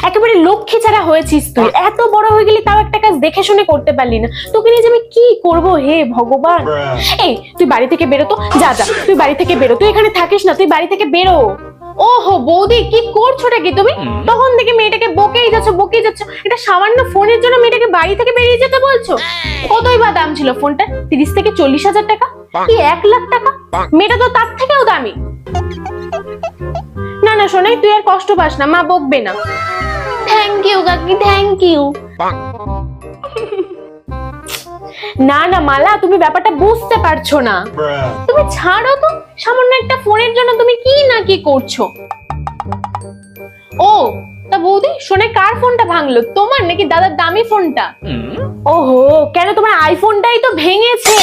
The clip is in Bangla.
একেবারে লক্ষ্মী ছাড়া হয়েছিস তুই। এত বড় হয়ে গেলি তাও একটা কাজ দেখে শুনে করতে পারলি না। তোকে নিয়ে যে আমি কি করব হে ভগবান। এই তুই বাড়ি থেকে বেরো তো, যা যা তুই বাড়ি থেকে বেরো, তুই এখানে থাকিস না, তুই বাড়ি থেকে বেরো। ওহো বৌদি, কি করছোটা কি তুমি? তখন থেকে মেয়েটাকে বকেই যাচ্ছ। এটা সামান্য ফোনের জন্য মেয়েটাকে বাড়ি থেকে বেরিয়ে যেতে বলছো? কতই বা দাম ছিল ফোনটা? 30 থেকে 40,000 টাকা কি 1 লাখ টাকা? মেয়েটা তো তার থেকেও দামি। না না সোনাই, তুই আর কষ্ট পাস না, মা বকবে না। থ্যাংক ইউ কাকি, থ্যাংক ইউ। না না মালা, তুমি ব্যাপারটা বুঝতে পারছো না। তুমি ছাড়ো তো, সামান্য একটা ফোনের জন্য তুমি কি না কি করছো। ও তা বৌদি, সোনাই কার ফোনটা ভাঙলো, তোমার নাকি দাদার দামি ফোনটা? ওহো, কেন তোমার আইফোনটাই তো ভেঙেছে।